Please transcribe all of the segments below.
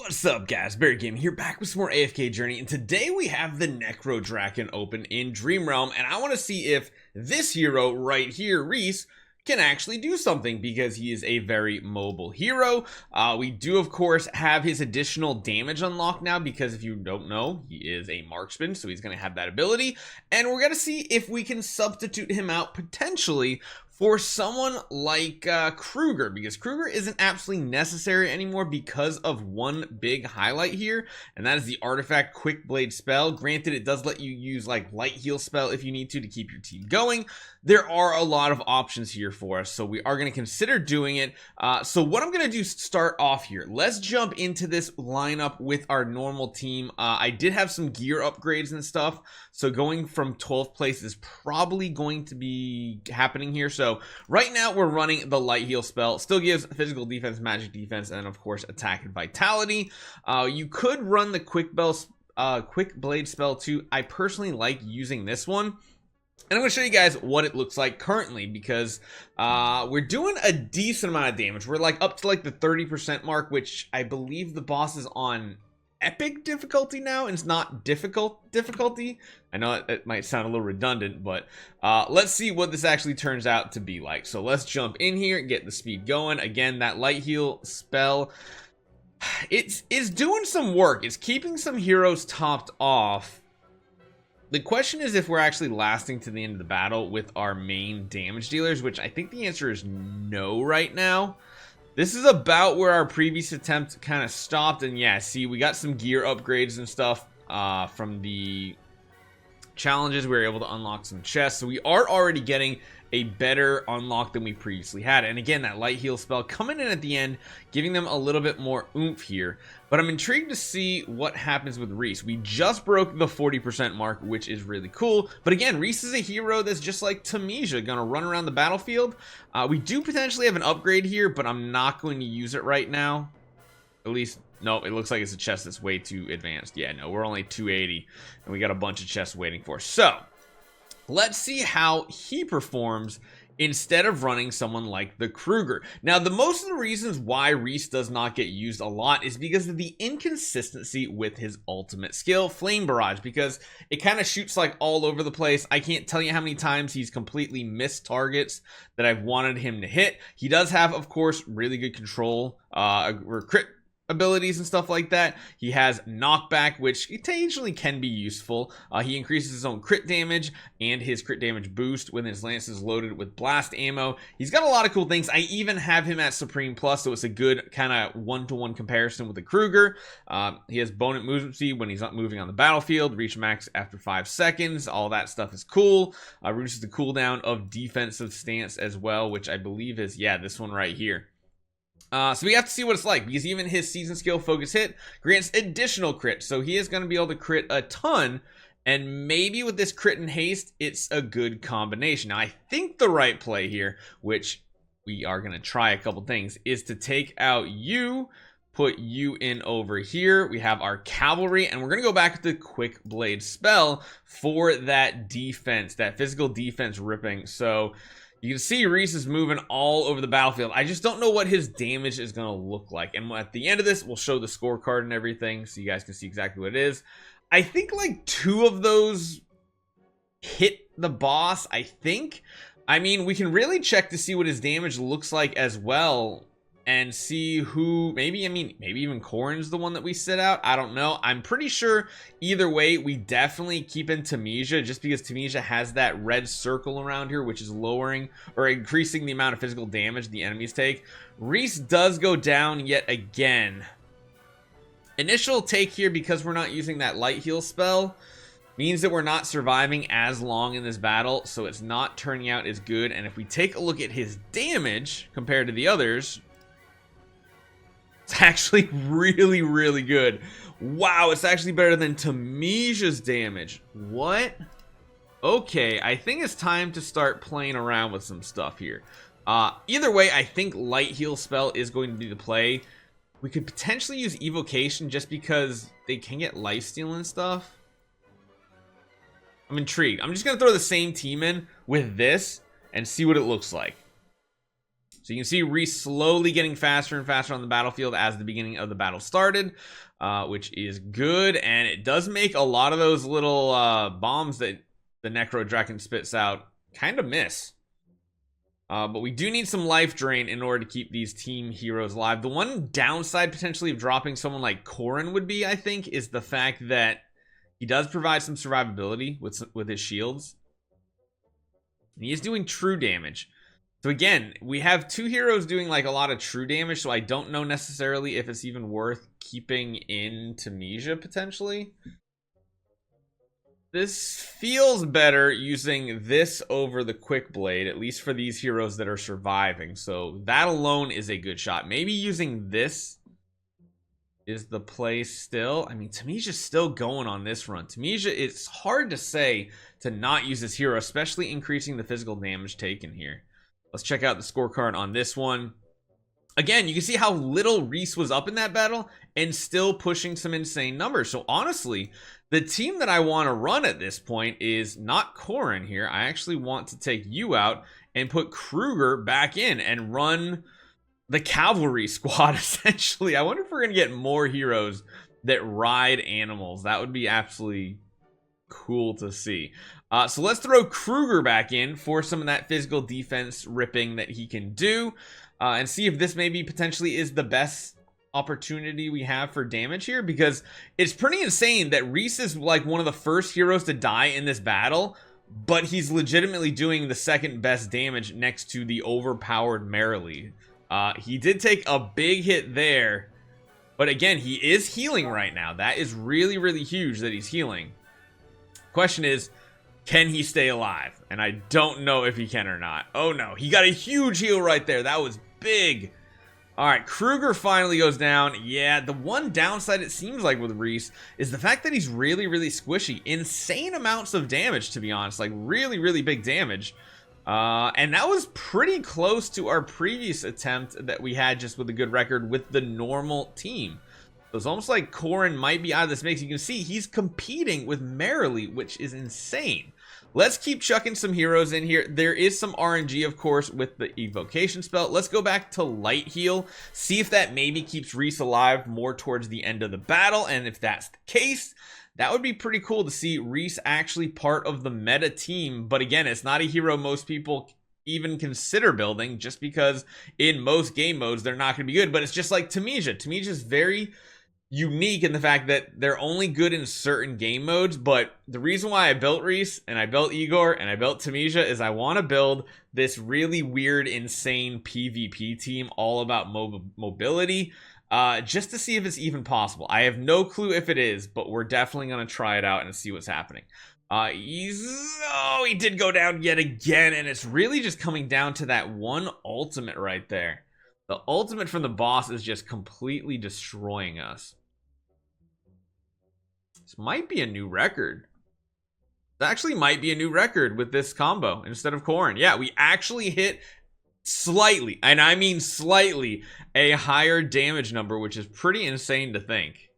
What's up guys, Barry Gaming here, back with some more AFK Journey, and today we have the Necrodraken open in Dream Realm, and I want to see if this hero right here, Rhys, can actually do something because he is a very mobile hero. We do of course have his additional damage unlocked now because if you don't know, he is a marksman, so he's going to have that ability, and we're going to see if we can substitute him out potentially for someone like Kruger, because Kruger isn't absolutely necessary anymore because of one big highlight here, and that is the artifact quick blade spell. Granted, it does let you use like light heal spell if you need to keep your team going. There are a lot of options here for us, so we are going to consider doing it. So what I'm going to do is start off here. Let's jump into this lineup with our normal team. I did have some gear upgrades and stuff, so going from 12th place is probably going to be happening here. So right now we're running the light heal spell. Still gives physical defense, magic defense, and of course attack and vitality. You could run the quick blade spell too. I personally like using this one. And I'm going to show you guys what it looks like currently because we're doing a decent amount of damage. We're like up to like the 30% mark, which I believe the boss is on epic difficulty now, and it's not difficult difficulty. I know it might sound a little redundant, but let's see what this actually turns out to be like. So let's jump in here and get the speed going. Again, that light heal spell, it's doing some work. It's keeping some heroes topped off. The question is if we're actually lasting to the end of the battle with our main damage dealers, which I think the answer is no right now. This is about where our previous attempt kind of stopped, and yeah, see, we got some gear upgrades and stuff from the challenges. We were able to unlock some chests, so we are already getting a better unlock than we previously had. And again, that light heal spell coming in at the end, giving them a little bit more oomph here. But I'm intrigued to see what happens with Rhys. We just broke the 40% mark, which is really cool. But again, Rhys is a hero that's just like Tamisia, gonna run around the battlefield. We do potentially have an upgrade here, but I'm not going to use it right now. At least, no, it looks like it's a chest that's way too advanced. Yeah, no, we're only 280, and we got a bunch of chests waiting for us. So let's see how he performs instead of running someone like the Kruger. Now, most of the reasons why Rhys does not get used a lot is because of the inconsistency with his ultimate skill, Flame Barrage, because it kind of shoots like all over the place. I can't tell you how many times he's completely missed targets that I've wanted him to hit. He does have, of course, really good control, or crit abilities and stuff like that. He has knockback, which occasionally can be useful. He increases his own crit damage and his crit damage boost when his lance is loaded with blast ammo. He's got a lot of cool things. I even have him at Supreme Plus, so it's a good kind of one-to-one comparison with the Kruger. He has bonus movement speed when he's not moving on the battlefield, reach max after 5 seconds. All that stuff is cool. Reduces the cooldown of defensive stance as well, which I believe is, yeah, this one right here. So we have to see what it's like, because even his season skill focus hit grants additional crit, so he is going to be able to crit a ton, and maybe with this crit and haste, it's a good combination. Now, I think the right play here, which we are going to try a couple things, is to take out you, put you in over here. We have our cavalry, and we're going to go back to the quick blade spell for that defense, that physical defense ripping. So you can see Rhys is moving all over the battlefield. I just don't know what his damage is going to look like. And at the end of this, we'll show the scorecard and everything so you guys can see exactly what it is. I think like 2 of those hit the boss, I think. I mean, we can really check to see what his damage looks like as well and see who, maybe even Corin's the one that we sit out. I don't know. I'm pretty sure either way, we definitely keep in Tamisia, just because Tamisia has that red circle around here, which is lowering or increasing the amount of physical damage the enemies take. Rhys does go down yet again. Initial take here, because we're not using that light heal spell, means that we're not surviving as long in this battle, so it's not turning out as good. And if we take a look at his damage compared to the others, it's actually really, really good. Wow, it's actually better than Tamisia's damage. What? Okay, I think it's time to start playing around with some stuff here. Either way, I think light heal spell is going to be the play. We could potentially use evocation just because they can get lifesteal and stuff. I'm intrigued. I'm just going to throw the same team in with this and see what it looks like. So you can see Rhys slowly getting faster and faster on the battlefield as the beginning of the battle started, which is good. And it does make a lot of those little bombs that the Necrodraken spits out kind of miss. But we do need some life drain in order to keep these team heroes alive. The one downside potentially of dropping someone like Corin would be, I think, is the fact that he does provide some survivability with his shields. And he is doing true damage. So again, we have two heroes doing like a lot of true damage, so I don't know necessarily if it's even worth keeping in Tamisha potentially. This feels better using this over the quick blade, at least for these heroes that are surviving. So that alone is a good shot. Maybe using this is the play still. I mean, Tamisha's still going on this run. Tamisha, it's hard to say to not use this hero, especially increasing the physical damage taken here. Let's check out the scorecard on this one. Again, you can see how little Rhys was up in that battle and still pushing some insane numbers. So honestly, the team that I want to run at this point is not Corin here. I actually want to take you out and put Kruger back in and run the cavalry squad, essentially. I wonder if we're going to get more heroes that ride animals. That would be absolutely cool to see. So let's throw Kruger back in for some of that physical defense ripping that he can do. And see if this maybe potentially is the best opportunity we have for damage here, because it's pretty insane that Rhys is like one of the first heroes to die in this battle, but he's legitimately doing the second best damage next to the overpowered Marilee. He did take a big hit there, but again, he is healing right now. That is really, really huge that he's healing. Question is, can he stay alive? And I don't know if he can or not. Oh no, he got a huge heal right there. That was big. All right, Kruger finally goes down. Yeah, the one downside it seems like with Rhys is the fact that he's really, really squishy. Insane amounts of damage, to be honest. Like really, really big damage. And that was pretty close to our previous attempt that we had just with a good record with the normal team. So it's almost like Corin might be out of this mix. You can see he's competing with Marilee, which is insane. Let's keep chucking some heroes in here. There is some RNG, of course, with the evocation spell. Let's go back to light heal, see if that maybe keeps Rhys alive more towards the end of the battle. And if that's the case, that would be pretty cool to see Rhys actually part of the meta team. But again, it's not a hero most people even consider building, just because in most game modes they're not going to be good. But it's just like Tamisha. Tamisha's very unique in the fact that they're only good in certain game modes. But the reason why I built Rhys and I built Igor and I built Tamisha is I want to build this really weird, insane PvP team all about mobility, just to see if it's even possible. I have no clue if it is, but we're definitely going to try it out and see what's happening. He did go down yet again, and it's really just coming down to that one ultimate right there. The ultimate from the boss is just completely destroying us. This might be a new record. It actually might be a new record with this combo instead of Corin. Yeah, we actually hit slightly, and I mean slightly, a higher damage number, which is pretty insane to think.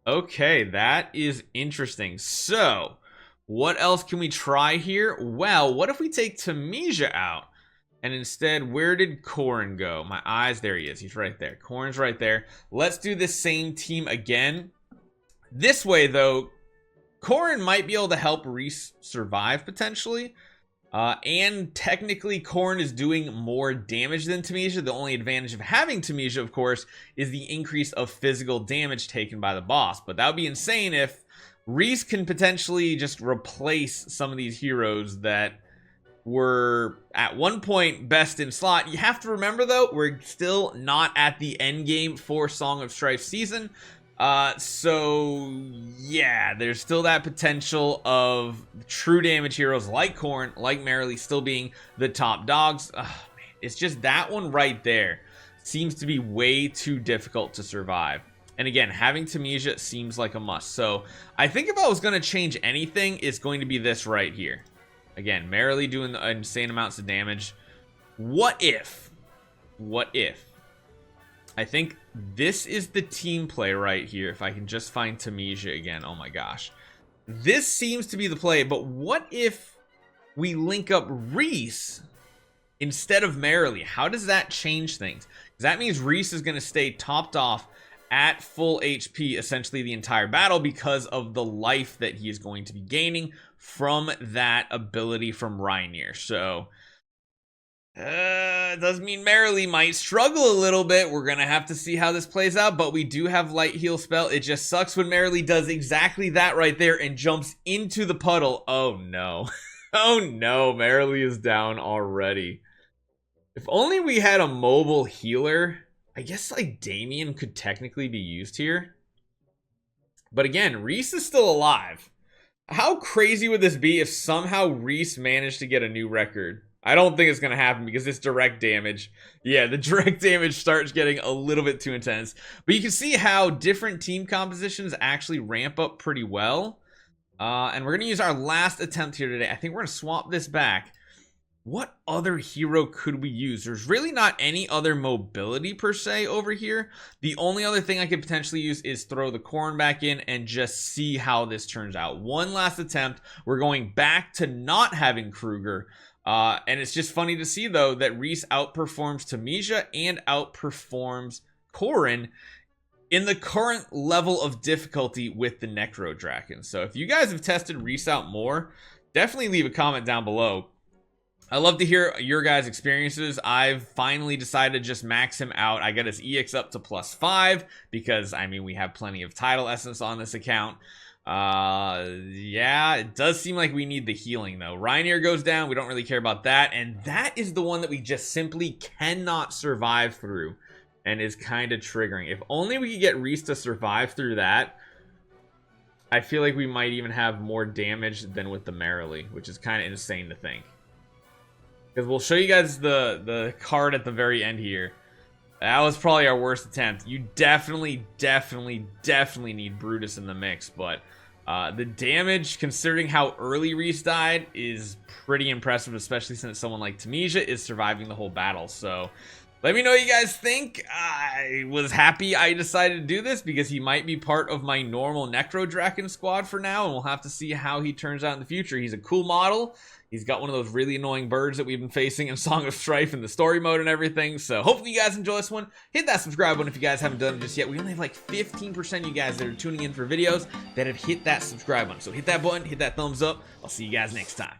Okay, that is interesting. So, what else can we try here? Well, what if we take Tamisha out? And instead, where did Corin go? My eyes, there he is. He's right there. Corin's right there. Let's do this same team again. This way, though, Corin might be able to help Rhys survive, potentially. And technically, Corin is doing more damage than Tamisha. The only advantage of having Tamisha, of course, is the increase of physical damage taken by the boss. But that would be insane if Rhys can potentially just replace some of these heroes that were at one point best in slot. You have to remember, though, we're still not at the end game for Song of Strife season. So yeah, there's still that potential of true damage heroes like Corin, like Marilee, still being the top dogs. Man, it's just that one right there seems to be way too difficult to survive. And again, having Tamisha seems like a must. So I think if I was going to change anything, it's going to be this right here. Again, Marilee doing the insane amounts of damage. What if? I think this is the team play right here. If I can just find Tamisha again. Oh my gosh. This seems to be the play. But what if we link up Rhys instead of Marilee. How does that change things? Because that means Rhys is going to stay topped off at full HP essentially the entire battle because of the life that he is going to be gaining from that ability from Rhys. So it does mean Marilee might struggle a little bit. We're gonna have to see how this plays out, but we do have light heal spell. It just sucks when Marilee does exactly that right there and jumps into the puddle. Oh no. Oh no, Marilee is down already. If only we had a mobile healer. I guess like Damien could technically be used here. But again, Rhys is still alive. How crazy would this be if somehow Rhys managed to get a new record? I don't think it's going to happen because it's direct damage. Yeah, the direct damage starts getting a little bit too intense. But you can see how different team compositions actually ramp up pretty well. And we're going to use our last attempt here today. I think we're going to swap this back. What other hero could we use? There's really not any other mobility per se over here. The only other thing I could potentially use is throw the Corin back in and just see how this turns out. One last attempt. We're going back to not having Kruger. And it's just funny to see, though, that Rhys outperforms Tamisha and outperforms Corin in the current level of difficulty with the Necrodraken. So if you guys have tested Rhys out more, definitely leave a comment down below. I love to hear your guys' experiences. I've finally decided to just max him out. I got his EX up to +5 because, I mean, we have plenty of title essence on this account. Yeah, it does seem like we need the healing, though. Rhys goes down. We don't really care about that. And that is the one that we just simply cannot survive through and is kind of triggering. If only we could get Rhys to survive through that, I feel like we might even have more damage than with the Marilee, which is kind of insane to think. Because we'll show you guys the card at the very end here. That was probably our worst attempt. You definitely need Brutus in the mix. But the damage, considering how early Rhys died, is pretty impressive, especially since someone like Tamisha is surviving the whole battle. So let me know what you guys think. I was happy I decided to do this because he might be part of my normal Necrodraken squad for now. And we'll have to see how he turns out in the future. He's a cool model. He's got one of those really annoying birds that we've been facing in Song of Strife in the story mode and everything. So hopefully you guys enjoy this one. Hit that subscribe button if you guys haven't done it just yet. We only have like 15% of you guys that are tuning in for videos that have hit that subscribe button. So hit that button, hit that thumbs up. I'll see you guys next time.